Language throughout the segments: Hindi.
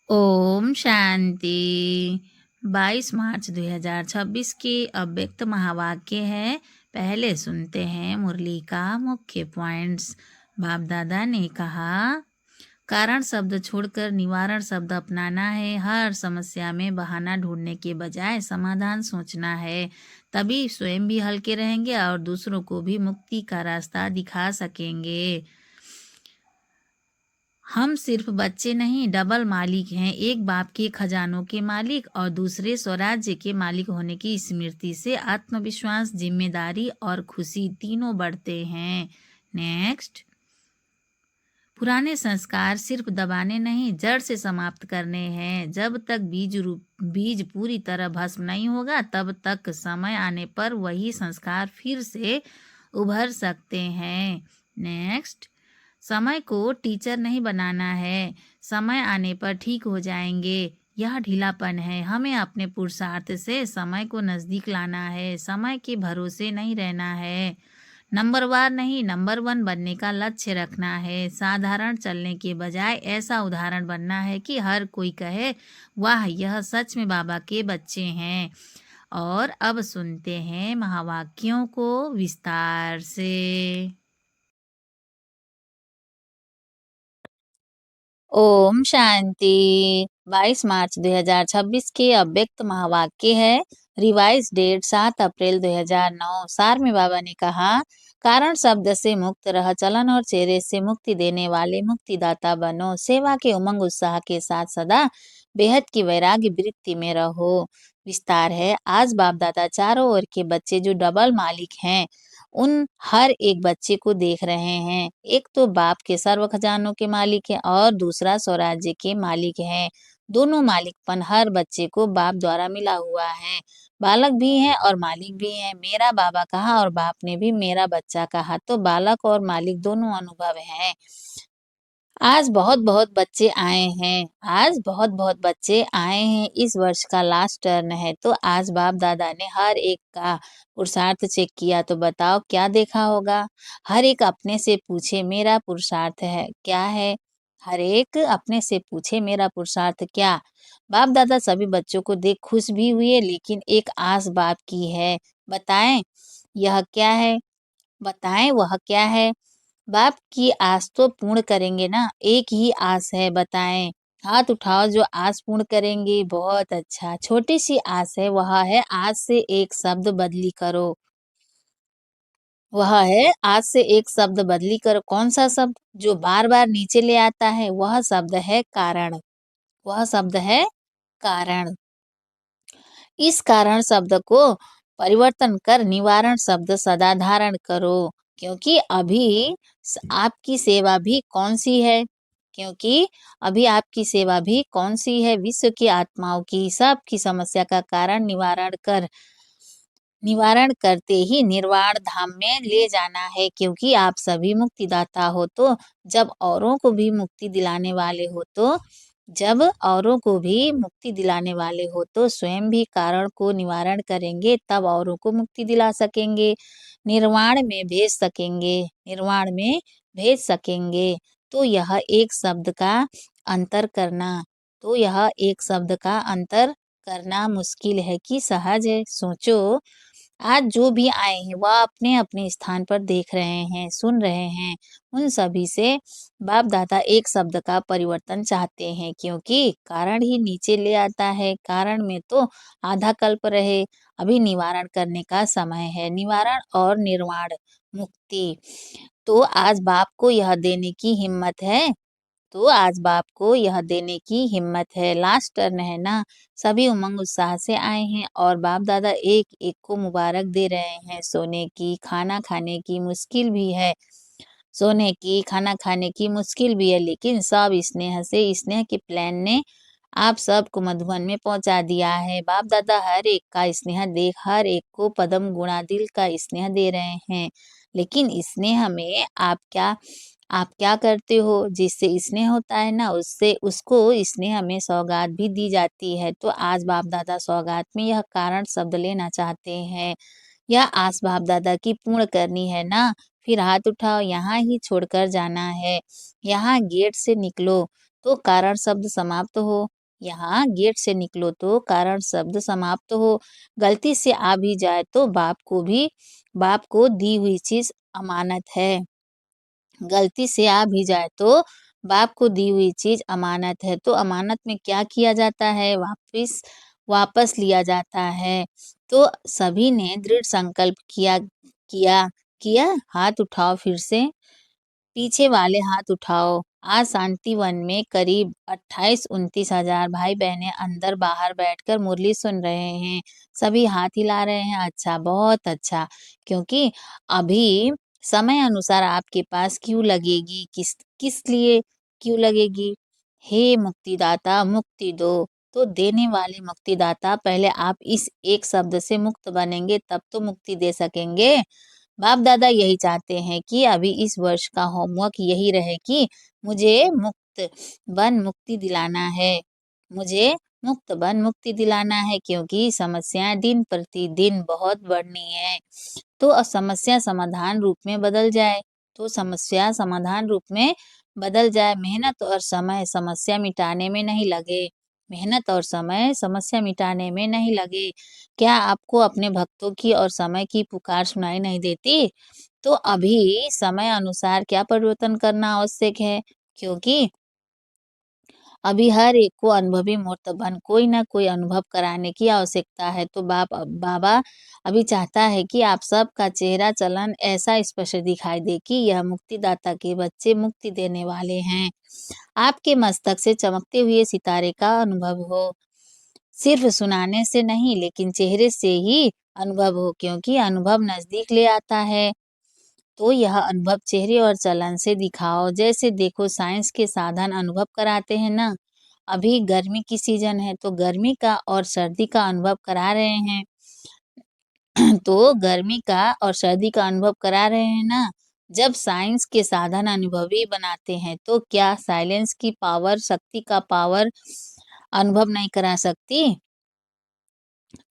ओम शांति। 22 मार्च 2026 के अव्यक्त महावाक्य है। पहले सुनते हैं मुरली का मुख्य पॉइंट्स। बाप दादा ने कहा, कारण शब्द छोड़कर निवारण शब्द अपनाना है। हर समस्या में बहाना ढूंढने के बजाय समाधान सोचना है, तभी स्वयं भी हल्के रहेंगे और दूसरों को भी मुक्ति का रास्ता दिखा सकेंगे। हम सिर्फ बच्चे नहीं, डबल मालिक हैं। एक बाप के खजानों के मालिक और दूसरे स्वराज्य के मालिक होने की स्मृति से आत्मविश्वास, जिम्मेदारी और खुशी तीनों बढ़ते हैं। नेक्स्ट, पुराने संस्कार सिर्फ दबाने नहीं, जड़ से समाप्त करने हैं। जब तक बीज पूरी तरह भस्म नहीं होगा, तब तक समय आने पर वही संस्कार फिर से उभर सकते हैं। नेक्स्ट, समय को टीचर नहीं बनाना है, समय आने पर ठीक हो जाएंगे। यह ढीलापन है। हमें अपने पुरुषार्थ से समय को नज़दीक लाना है। समय के भरोसे नहीं रहना है। नंबरवार नहीं, नंबर 1 बनने का लक्ष्य रखना है। साधारण चलने के बजाय ऐसा उदाहरण बनना है कि हर कोई कहे, वाह, यह सच में बाबा के बच्चे हैं। और अब सुनते हैं महावाक्यों को विस्तार से। ओम शांति। 22 मार्च 2026 के अव्यक्त महावाक्य है। रिवाइज डेट 7 अप्रैल 2009। सार में बाबा ने कहा, कारण शब्द से मुक्त रह, चलन और चेहरे से मुक्ति देने वाले मुक्तिदाता बनो। सेवा के उमंग उत्साह के साथ सदा बेहद की वैराग्य वृत्ति में रहो। विस्तार है। आज बाप दादा चारों ओर के बच्चे जो डबल मालिक हैं, उन हर एक बच्चे को देख रहे हैं। एक तो बाप के सर्व खजानों के मालिक है और दूसरा स्वराज्य के मालिक है। दोनों मालिकपन हर बच्चे को बाप द्वारा मिला हुआ है। बालक भी है और मालिक भी है। मेरा बाबा कहा और बाप ने भी मेरा बच्चा कहा, तो बालक और मालिक दोनों अनुभव हैं। आज बहुत बहुत बच्चे आए हैं। आज बहुत बहुत बच्चे आए हैं। इस वर्ष का लास्ट टर्न है, तो आज बाप दादा ने हर एक का पुरुषार्थ चेक किया, तो बताओ क्या देखा होगा। हर एक अपने से पूछे, मेरा पुरुषार्थ है क्या है। हर एक अपने से पूछे, मेरा पुरुषार्थ क्या। बाप दादा सभी बच्चों को देख खुश भी हुए, लेकिन एक आस बाप की है। बताएं यह क्या है। बताएं वह क्या है। बाप की आस तो पूर्ण करेंगे ना। एक ही आस है, बताएं। हाथ उठाओ जो आस पूर्ण करेंगे। बहुत अच्छा। छोटी सी आस है, वह है आज से एक शब्द बदली करो। वह है आज से एक शब्द बदली करो। कौन सा शब्द? जो बार बार नीचे ले आता है, वह शब्द है कारण। वह शब्द है कारण। इस कारण शब्द को परिवर्तन कर निवारण शब्द सदा धारण करो। क्योंकि अभी आपकी सेवा भी कौन सी है। क्योंकि अभी आपकी सेवा भी कौन सी है। विश्व की आत्माओं की सबकी समस्या का कारण निवारण करते ही निर्वाण धाम में ले जाना है। क्योंकि आप सभी मुक्तिदाता हो, तो जब औरों को भी मुक्ति दिलाने वाले हो, तो स्वयं भी कारण को निवारण करेंगे, तब औरों को मुक्ति दिला सकेंगे। निर्वाण में भेज सकेंगे। निर्वाण में भेज सकेंगे। तो यह एक शब्द का अंतर करना तो यह एक शब्द का अंतर करना मुश्किल है कि सहज है। सोचो, आज जो भी आए हैं, वह अपने अपने स्थान पर देख रहे हैं, सुन रहे हैं। उन सभी से बाप दादा एक शब्द का परिवर्तन चाहते हैं, क्योंकि कारण ही नीचे ले आता है। कारण में तो आधा कल्प रहे। अभी निवारण करने का समय है। निवारण और निर्वाण, मुक्ति। तो आज बाप को यह देने की हिम्मत है। लास्ट टर्न है ना। सभी उमंग उत्साह से आए हैं और बाप दादा एक एक को मुबारक दे रहे हैं। सोने की, खाना खाने की मुश्किल भी है। लेकिन सब स्नेह से, स्नेह के प्लान ने आप सबको मधुबन में पहुंचा दिया है। बाप दादा हर एक का स्नेह देख हर एक को पदम गुणा दिल का स्नेह दे रहे हैं। लेकिन स्नेह में आप क्या करते हो। जिससे स्नेह होता है ना, उससे उसको स्नेह में सौगात भी दी जाती है। तो आज बाप दादा सौगात में यह कारण शब्द लेना चाहते हैं। यह आस बाप दादा की पूर्ण करनी है ना। फिर हाथ उठाओ, यहाँ ही छोड़कर जाना है। यहाँ गेट से निकलो तो कारण शब्द समाप्त हो। यहाँ गेट से निकलो तो कारण शब्द समाप्त हो, गलती से आ भी जाए तो बाप को दी हुई चीज़ अमानत है। गलती से आ भी जाए तो बाप को दी हुई चीज़ अमानत है, तो अमानत में क्या किया जाता है? वापस लिया जाता है। तो सभी ने दृढ़ संकल्प किया किया? हाथ उठाओ फिर से। पीछे वाले हाथ उठाओ। आज शांति वन में करीब 28-29 हज़ार भाई-बहनें अंदर-बाहर बैठकर मुरली सुन रहे हैं। सभी हाथ हिला रहे हैं, अच्छा, बहुत अच्छा। क्योंकि अभी समय अनुसार आपके पास क्यों लगेगी, किस किस लिए क्यों लगेगी? हे मुक्तिदाता मुक्ति दो, तो देने वाले मुक्तिदाता पहले आप इस एक शब्द से मुक्त बनेंगे तब तो मुक्ति दे सकेंगे। बाप-दादा यही चाहते हैं कि अभी इस वर्ष का होमवर्क यही रहे कि मुझे मुक्ति दिलाना है। मुझे मुक्ति दिलाना है क्योंकि समस्याएँ दिन प्रतिदिन बहुत बढ़नी हैं। तो समस्या समाधान रूप में बदल जाए, मेहनत और समय समस्या मिटाने में नहीं लगे। मेहनत और समय समस्या मिटाने में नहीं लगे। क्या आपको अपने भक्तों की और समय की पुकार सुनाई नहीं देती? तो अभी समय अनुसार क्या परिवर्तन करना आवश्यक है? क्योंकि अभी हर एक को अनुभवी मूर्तबन कोई न कोई अनुभव कराने की आवश्यकता है। तो बाबा अभी चाहता है कि आप सबका चेहरा चलन ऐसा स्पष्ट दिखाई दे कि यह मुक्तिदाता के बच्चे मुक्ति देने वाले हैं। आपके मस्तक से चमकते हुए सितारे का अनुभव हो। सिर्फ सुनाने से नहीं लेकिन चेहरे से ही अनुभव हो क्योंकि अनुभव नज़दीक ले आता है। तो यह अनुभव चेहरे और चलन से दिखाओ। जैसे देखो साइंस के साधन अनुभव कराते हैं ना, अभी गर्मी की सीज़न है तो गर्मी का और सर्दी का अनुभव करा रहे हैं। तो गर्मी का और सर्दी का अनुभव करा रहे हैं ना, जब साइंस के साधन अनुभवी बनाते हैं तो क्या साइलेंस की पावर, शक्ति का पावर अनुभव नहीं करा सकती?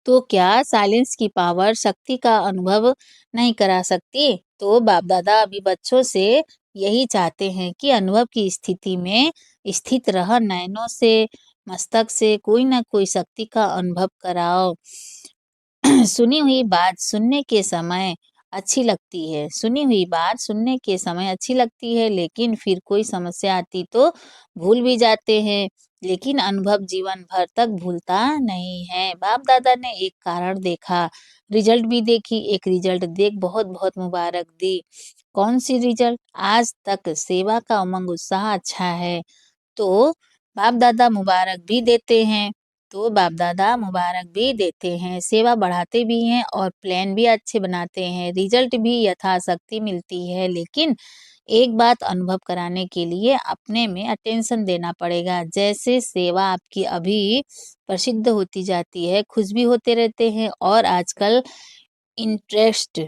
तो क्या साइलेंस की पावर शक्ति का अनुभव नहीं करा सकती? तो बाप-दादा अभी बच्चों से यही चाहते हैं कि अनुभव की स्थिति में स्थित रह नयनों से, मस्तक से कोई न कोई शक्ति का अनुभव कराओ। सुनी हुई बात सुनने के समय अच्छी लगती है, लेकिन फिर कोई समस्या आती तो भूल भी जाते हैं, लेकिन अनुभव जीवन भर तक भूलता नहीं है। बाप-दादा ने एक कारण देखा, रिज़ल्ट भी देखी, एक रिज़ल्ट देख बहुत-बहुत मुबारक दी। कौन-सी रिज़ल्ट? आज तक सेवा का उमंग उत्साह अच्छा है। तो बाप-दादा मुबारक भी देते हैं सेवा बढ़ाते भी हैं और प्लान भी अच्छे बनाते हैं, रिज़ल्ट भी यथाशक्ति मिलती है। लेकिन एक बात अनुभव कराने के लिए अपने में अटेंशन देना पड़ेगा। जैसे सेवा आपकी अभी प्रसिद्ध होती जाती है, खुश भी होते रहते हैं और आजकल इंटरेस्ट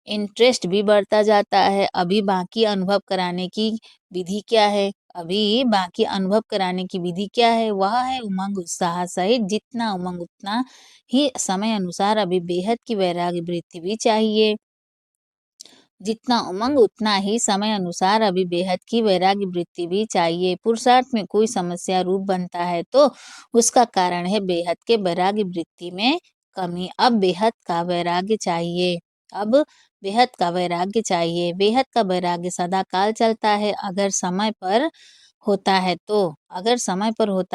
इंटरेस्ट भी बढ़ता जाता है। अभी बाकी अनुभव कराने की विधि क्या है? वह है उमंग उत्साह सहित जितना उमंग उतना ही समय अनुसार अभी बेहद की वैराग्य वृत्ति भी चाहिए। जितना उमंग उतना ही समय अनुसार अभी बेहद की वैराग्य वृत्ति भी चाहिए। पुरुषार्थ में कोई समस्या रूप बनता है तो उसका कारण है बेहद के वैराग्य वृत्ति में कमी। अब बेहद का वैराग्य सदा काल चलता है अगर समय पर होता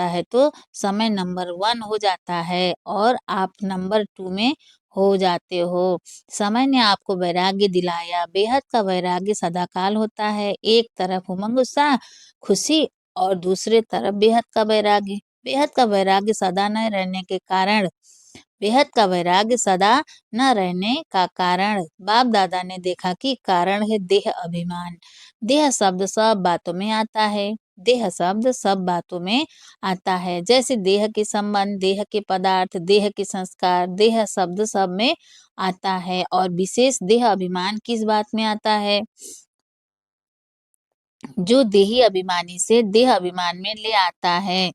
है तो समय नंबर 1 हो जाता है और आप नंबर 2 में हो जाते हो। समय ने आपको वैराग्य दिलाया, बेहद का वैराग्य सदाकाल होता है। एक तरफ उमंग उत्साह, खुशी और दूसरे तरफ बेहद का वैराग्य। बेहद का वैराग्य सदा न रहने के कारण बेहद का वैराग्य सदा न रहने का कारण बाप-दादा ने देखा कि कारण है देह अभिमान। देह शब्द सब बातों में आता है। जैसे देह के संबंध, देह के पदार्थ, देह के संस्कार, देह शब्द सब में आता है और विशेष देह अभिमान किस बात में आता है? जो देही अभिमानी से देह अभिमान में ले आता है।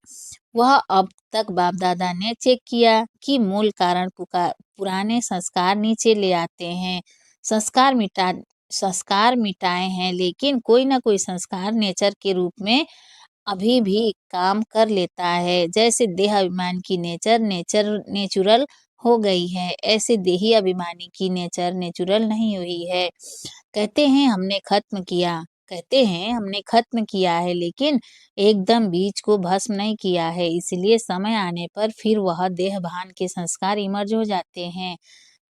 वह अब तक बाप-दादा ने चेक किया कि मूल कारण पुराने संस्कार नीचे ले आते हैं। संस्कार मिटा संस्कार मिटाए हैं लेकिन कोई न कोई संस्कार नेचर के रूप में अभी भी काम कर लेता है। जैसे देह अभिमान की नेचुरल हो गई है, ऐसे देही अभिमानी की नेचर नेचुरल नहीं हुई है। कहते हैं हमने खत्म किया कहते हैं हमने खत्म किया है, लेकिन एकदम बीज को भस्म नहीं किया है। इसलिए समय आने पर फिर वह देहभान के संस्कार इमर्ज हो जाते हैं।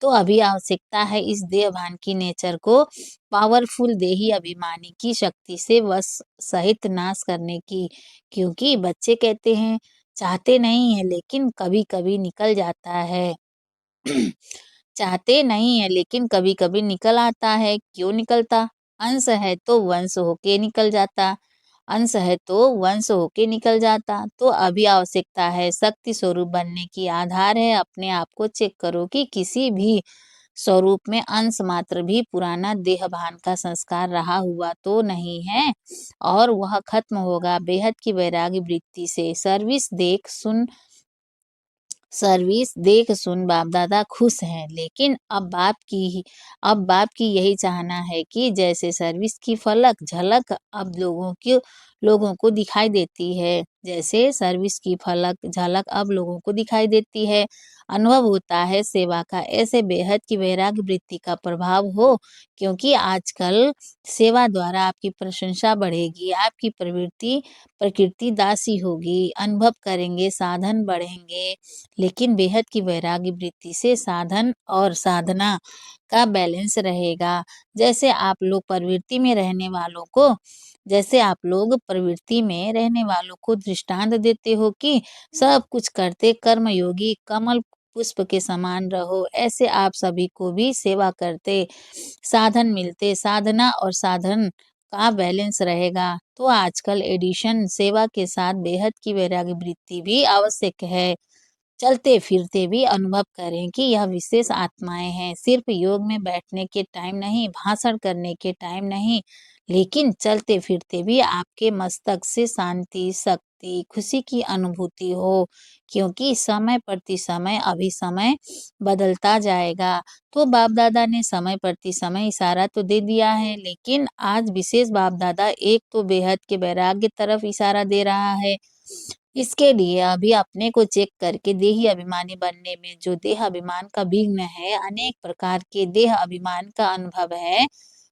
तो अभी आवश्यकता है इस देहभान की नेचर को पावरफुल देही अभिमानी की शक्ति से वश सहित नाश करने की। क्योंकि बच्चे कहते हैं चाहते नहीं है, लेकिन कभी-कभी निकल जाता है। चाहते नहीं है, लेकिन कभी-कभी निकल आता है। क्यों निकलता? अंश है तो वंश होके निकल जाता। अंश है तो वंश होके निकल जाता। तो अभी आवश्यकता है शक्ति स्वरूप बनने की। आधार है अपने आप को चेक करो कि किसी भी स्वरूप में अंश मात्र भी पुराना देहभान का संस्कार रहा हुआ तो नहीं है, और वह खत्म होगा बेहद की वैराग्य वृत्ति से। सर्विस देख सुन बाप दादा खुश हैं, लेकिन अब बाप की यही चाहना है कि जैसे सर्विस की फलक झलक अब लोगों को दिखाई देती है, जैसे सर्विस की फलक झलक अब लोगों को दिखाई देती है, अनुभव होता है सेवा का, ऐसे बेहद की वैराग्य वृत्ति का प्रभाव हो। क्योंकि आजकल सेवा द्वारा आपकी प्रशंसा बढ़ेगी, आपकी प्रकृति दासी होगी, अनुभव करेंगे, साधन बढ़ेंगे। लेकिन बेहद की वैराग्य वृत्ति से साधन और साधना का बैलेंस रहेगा। जैसे आप लोग प्रवृत्ति में रहने वालों को दृष्टांत देते हो कि सब कुछ करते कर्मयोगी कमल पुष्प के समान रहो, ऐसे आप सभी को भी सेवा करते साधन मिलते, साधना और साधन का बैलेंस रहेगा। तो आजकल एडिशन सेवा के साथ बेहद की वैराग्य वृत्ति भी आवश्यक है। चलते-फिरते भी अनुभव करें कि यह विशेष आत्माएँ हैं, सिर्फ़ योग में बैठने के टाइम नहीं, भाषण करने के टाइम नहीं, लेकिन चलते-फिरते भी आपके मस्तक से शांति, शक्ति, खुशी की अनुभूति हो। क्योंकि समय प्रति समय अभी समय बदलता जाएगा। तो बाप-दादा ने समय प्रति समय इशारा तो दे दिया है, लेकिन आज विशेष बाप-दादा एक तो बेहद के वैराग्य तरफ इशारा दे रहा है। इसके लिए अभी अपने को चेक करके देही अभिमानी बनने में जो देह अभिमान का विघ्न है, अनेक प्रकार के देह अभिमान का अनुभव है,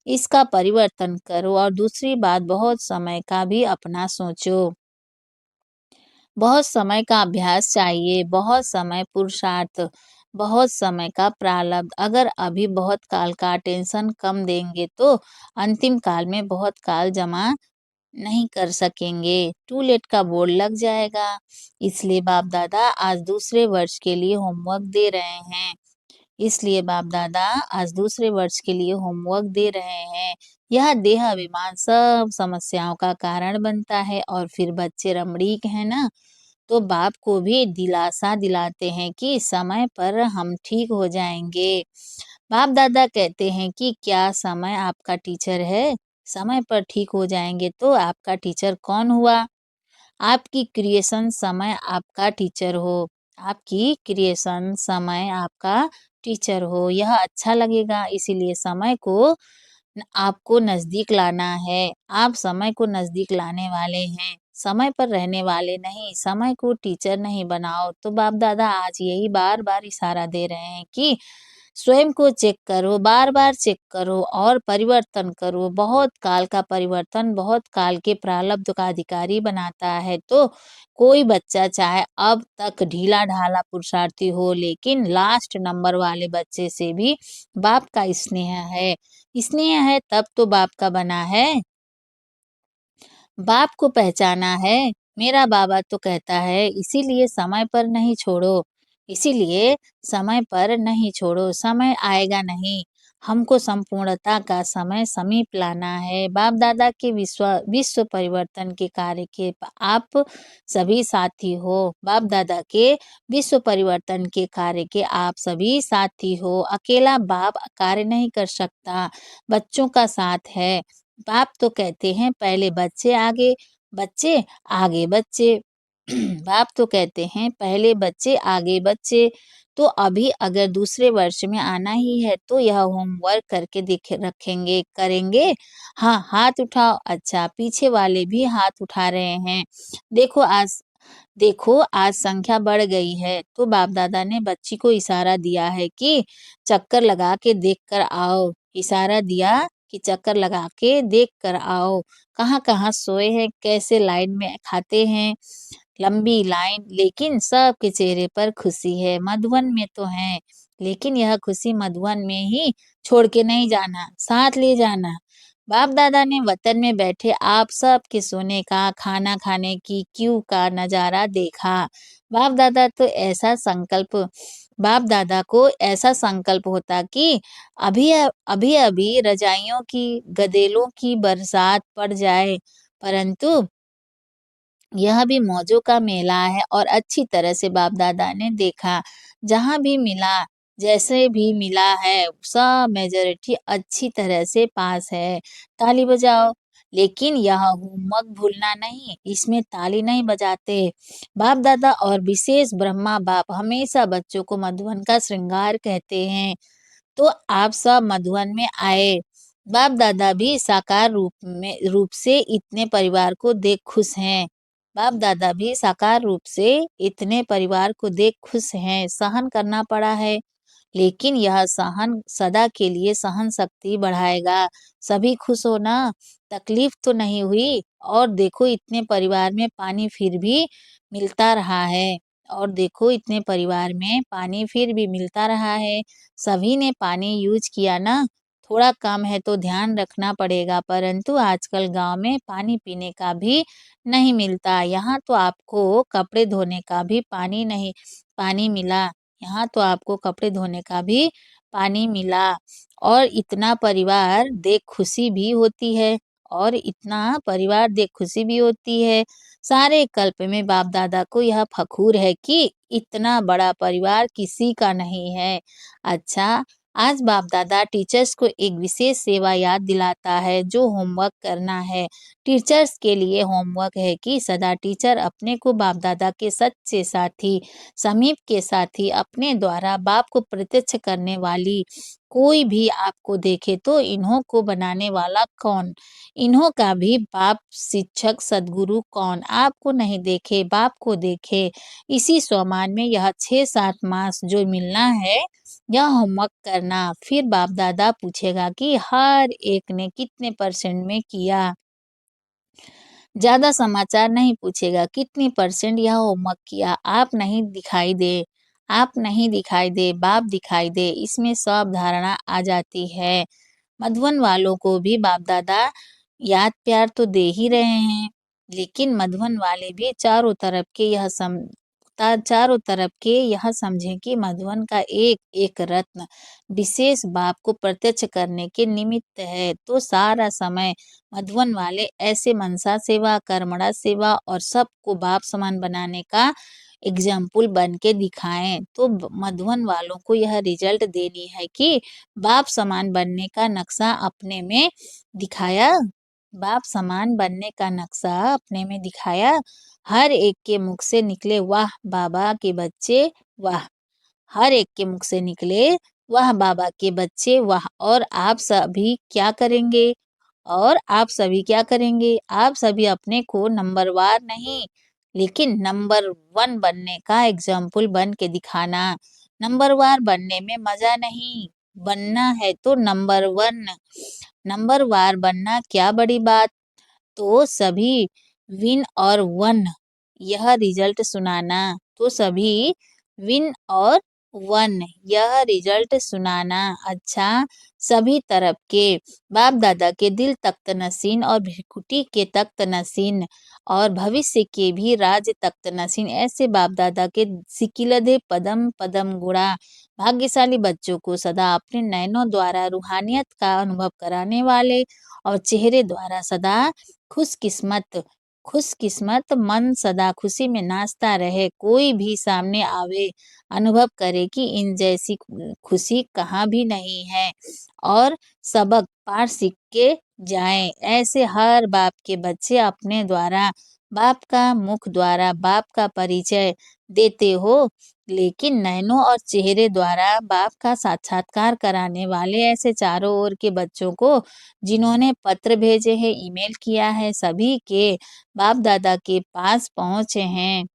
इसका परिवर्तन करो। और दूसरी बात, बहुत समय का भी अपना सोचो। बहुत समय का अभ्यास चाहिए, बहुत समय पुरुषार्थ, बहुत समय का प्रारब्ध। अगर अभी बहुत काल का टेंशन कम देंगे तो अंतिम काल में बहुत काल जमा नहीं कर सकेंगे, टू लेट का बोर्ड लग जाएगा। इसलिए बाप-दादा आज दूसरे वर्ष के लिए होमवर्क दे रहे हैं। इसलिए बाप-दादा आज दूसरे वर्ष के लिए होमवर्क दे रहे हैं। यह देह अभिमान सब समस्याओं का कारण बनता है, और फिर बच्चे रमणीक हैं ना, तो बाप को भी दिलासा दिलाते हैं कि समय पर हम ठीक हो जाएँगे। बाप-दादा कहते हैं कि क्या समय आपका टीचर है? समय पर ठीक हो जाएँगे तो आपका टीचर कौन हुआ? आपकी क्रिएशन समय आपका टीचर हो। आपकी क्रिएशन समय आपका टीचर हो। यह अच्छा लगेगा, इसीलिए समय को आपको नज़दीक लाना है। आप समय को नज़दीक लाने वाले हैं, समय पर रहने वाले नहीं। समय को टीचर नहीं बनाओ। तो बाप-दादा आज यही बार-बार इशारा दे रहे हैं कि स्वयं को चेक करो, बार-बार चेक करो और परिवर्तन करो। बहुत काल का परिवर्तन बहुत काल के प्रारब्ध का अधिकारी बनाता है। तो कोई बच्चा चाहे अब तक ढीला-ढाला पुरुषार्थी हो, लेकिन लास्ट नंबर वाले बच्चे से भी बाप का स्नेह है। स्नेह है तब तो बाप का बना है। बाप को पहचाना है। मेरा बाबा तो कहता है इसीलिए समय पर नहीं छोड़ो, समय आएगा नहीं। हमको संपूर्णता का समय समीप लाना है। बाप-दादा के विश्व परिवर्तन के कार्य के आप सभी साथी हो। बाप-दादा के विश्व परिवर्तन के कार्य के आप सभी साथी हो। अकेला बाप कार्य नहीं कर सकता, बच्चों का साथ है। बाप तो कहते हैं पहले बच्चे आगे बच्चे। बाप तो कहते हैं पहले बच्चे आगे बच्चे। तो अभी अगर दूसरे वर्ष में आना ही है तो यह होमवर्क करके दिख रखेंगे करेंगे। हाँ, हाथ उठाओ। अच्छा, पीछे वाले भी हाथ उठा रहे हैं। देखो आज देखो आज संख्या बढ़ गई है। तो बाप दादा ने बच्ची को इशारा दिया है कि चक्कर लगा के देख कर आओ। इशारा दिया कि चक्कर लगा के देख कर आओ। कहाँ कहाँ सोए हैं, कैसे लाइन में खाते हैं। लंबी लाइन, लेकिन सबके चेहरे पर खुशी है। मधुवन में तो है, लेकिन यह खुशी मधुवन में ही छोड़ के नहीं जाना, साथ ले जाना। बाप दादा ने वतन में बैठे आप सब के सोने का, खाना खाने की क्यू का नजारा देखा। बाप दादा तो ऐसा संकल्प बाप दादा को ऐसा संकल्प होता कि अभी अभी अभी रजाइयों की, गदेलों की बरसात पड़ जाए, परंतु यह भी मौजों का मेला है। और अच्छी तरह से बाप दादा ने देखा, जहां भी मिला, जैसे भी मिला है, सब मेजोरिटी अच्छी तरह से पास है। ताली बजाओ। लेकिन यह होमवर्क भूलना नहीं, इसमें ताली नहीं बजाते। बाप दादा और विशेष ब्रह्मा बाप हमेशा बच्चों को मधुबन का श्रृंगार कहते हैं। तो आप सब मधुबन में आए। बाप दादा भी साकार रूप से इतने परिवार को देख खुश हैं। बाप दादा भी साकार रूप से इतने परिवार को देख खुश हैं। सहन करना पड़ा है, लेकिन यह सहन सदा के लिए सहन शक्ति बढ़ाएगा। सभी खुश हो ना, तकलीफ तो नहीं हुई। और देखो इतने परिवार में पानी फिर भी मिलता रहा है। और देखो इतने परिवार में पानी फिर भी मिलता रहा है। सभी ने पानी यूज किया ना। थोड़ा कम है तो ध्यान रखना पड़ेगा, परंतु आजकल गांव में पानी पीने का भी नहीं मिलता। यहाँ तो आपको कपड़े धोने का भी पानी मिला। यहाँ तो आपको कपड़े धोने का भी पानी मिला। और इतना परिवार देख खुशी भी होती है। और इतना परिवार देख खुशी भी होती है। सारे कल्प में बाप दादा को यह फखूर है कि इतना बड़ा परिवार किसी का नहीं है। अच्छा, आज बाप दादा टीचर्स को एक विशेष सेवा याद दिलाता है, जो होमवर्क करना है। टीचर्स के लिए होमवर्क है कि सदा टीचर अपने को बाप दादा के सच्चे साथी, समीप के साथी, अपने द्वारा बाप को प्रत्यक्ष करने वाली कोई भी आपको देखे तो इन्हों को बनाने वाला कौन, इन्हों का भी बाप शिक्षक सदगुरु कौन, आपको नहीं देखे बाप को देखे। इसी स्वमान में यह 6-7 मास जो मिलना है, यह होमवर्क करना। फिर बाप दादा पूछेगा कि हर एक ने कितने परसेंट में किया। ज्यादा समाचार नहीं पूछेगा, कितनी परसेंट यह होमवर्क किया। आप नहीं दिखाई दे, बाप दिखाई दे, इसमें सब धारणा आ जाती है। मधुबन वालों को भी बाप दादा याद प्यार तो दे ही रहे हैं, लेकिन मधुबन वाले भी चारों तरफ के यह समझें कि मधुबन का एक एक रत्न विशेष बाप को प्रत्यक्ष करने के निमित्त है। तो सारा समय मधुबन वाले ऐसे मनसा सेवा, कर्मणा सेवा और सबको बाप समान बनाने का एग्जाम्पल बन के दिखाएं। तो मधुबन वालों को यह रिजल्ट देनी है कि बाप समान बनने का नक्शा अपने में दिखाया। बाप समान बनने का नक्शा अपने में दिखाया। हर एक के मुख से निकले वाह बाबा के बच्चे वाह। हर एक के मुख से निकले वाह बाबा के बच्चे वाह। और आप सभी क्या करेंगे? आप सभी अपने को नंबरवार नहीं, लेकिन नंबर 1 बनने का एग्जाम्पल बन के दिखाना। नंबरवार बनने में मजा नहीं, बनना है तो नंबरवार बनना क्या बड़ी बात। तो सभी विन और वन यह रिजल्ट सुनाना। तो सभी विन और वन यह रिजल्ट सुनाना। अच्छा, सभी तरफ के बाप दादा के दिल तख्त नसीन और भृकुटी के तख्त नसीन और भविष्य के भी राज तख्त नसीन, ऐसे बाप दादा के सिकिलधे पदम पदम गुणा भाग्यशाली बच्चों को सदा अपने नयनों द्वारा रूहानियत का अनुभव कराने वाले और चेहरे द्वारा सदा खुशकिस्मत खुशकिस्मत मन सदा खुशी में नाचता रहे। कोई भी सामने आवे, अनुभव करे कि इन जैसी खुशी कहाँ भी नहीं है। और सबक पाठ सीख के जाएं। ऐसे हर बाप के बच्चे अपने द्वारा बाप का मुख द्वारा बाप का परिचय देते हो, लेकिन नैनों और चेहरे द्वारा बाप का साक्षात्कार कराने वाले ऐसे चारों ओर के बच्चों को जिन्होंने पत्र भेजे हैं, ईमेल किया है, सभी के बाप दादा के पास पहुँचे हैं।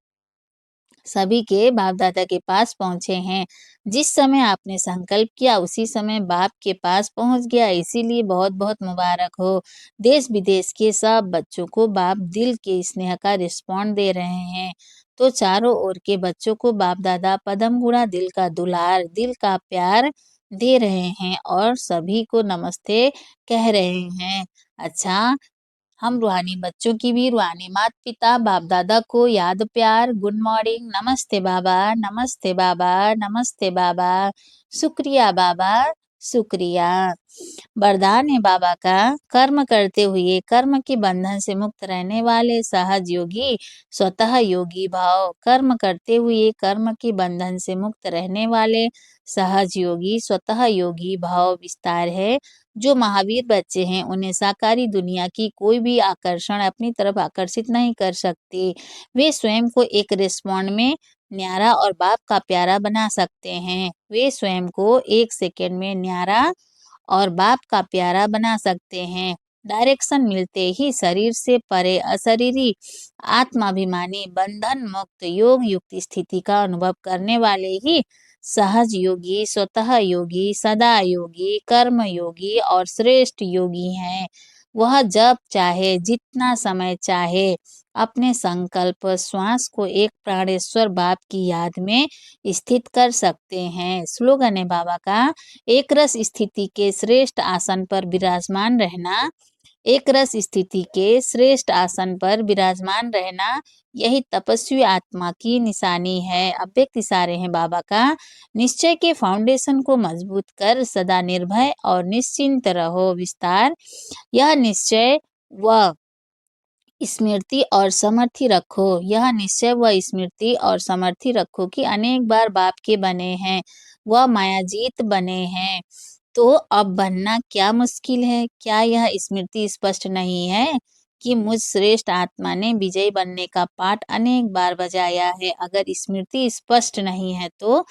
सभी के बाप दादा के पास पहुँचे हैं। जिस समय आपने संकल्प किया उसी समय बाप के पास पहुँच गया, इसीलिए बहुत-बहुत मुबारक हो। देश-विदेश के सब बच्चों को बाप दिल के स्नेह का रिस्पॉन्ड दे रहे हैं। तो चारों ओर के बच्चों को बाप दादा पदम गुणा दिल का दुलार, दिल का प्यार दे रहे हैं और सभी को नमस्ते कह रहे हैं। अच्छा, हम रूहानी बच्चों की भी रूहानी माता-पिता, बाप-दादा को याद प्यार, गुड मॉर्निंग, नमस्ते बाबा, नमस्ते बाबा, नमस्ते बाबा, शुक्रिया बाबा, शुक्रिया। वरदान है बाबा का, कर्म करते हुए कर्म के बंधन से मुक्त रहने वाले सहज योगी, स्वतः योगी भाव। कर्म करते हुए कर्म के बंधन से मुक्त रहने वाले सहज योगी, स्वतः योगी भाव विस्तार है। जो महावीर बच्चे हैं उन्हें साकारी दुनिया की कोई भी आकर्षण अपनी तरफ आकर्षित नहीं कर सकती। वे स्वयं को एक रिस्पॉन्ड में न्यारा और बाप का प्यारा बना सकते हैं। वे स्वयं को 1 सेकंड में न्यारा और बाप का प्यारा बना सकते हैं। डायरेक्शन मिलते ही शरीर से परे अशरीरी आत्माभिमानी बंधन मुक्त योग युक्त स्थिति का अनुभव करने वाले ही सहज योगी, स्वतः योगी, सदा योगी, कर्म योगी और श्रेष्ठ योगी हैं। वह जब चाहे जितना समय चाहे अपने संकल्प श्वास को एक प्राणेश्वर बाप की याद में स्थित कर सकते हैं। स्लोगन है बाबा का, एक रस स्थिति के श्रेष्ठ आसन पर विराजमान रहना। एक रस स्थिति के श्रेष्ठ आसन पर विराजमान रहना, यही तपस्वी आत्मा की निशानी है। अव्यक्त इशारे हैं बाबा का, निश्चय के फाउंडेशन को मजबूत कर सदा निर्भय और निश्चिंत रहो। विस्तार, यह निश्चय व स्मृति और समर्थी रखो। यह निश्चय व स्मृति और समर्थी रखो कि अनेक बार बाप के बने हैं, वह मायाजीत बने हैं। तो अब बनना क्या मुश्किल है? क्या यह स्मृति स्पष्ट नहीं है कि मुझ श्रेष्ठ आत्मा ने विजयी बनने का पाठ अनेक बार बजाया है? अगर स्मृति स्पष्ट नहीं है तो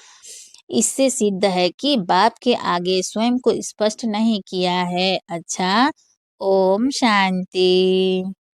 इससे सिद्ध है कि बाप के आगे स्वयं को स्पष्ट नहीं किया है। अच्छा, ओम शांति।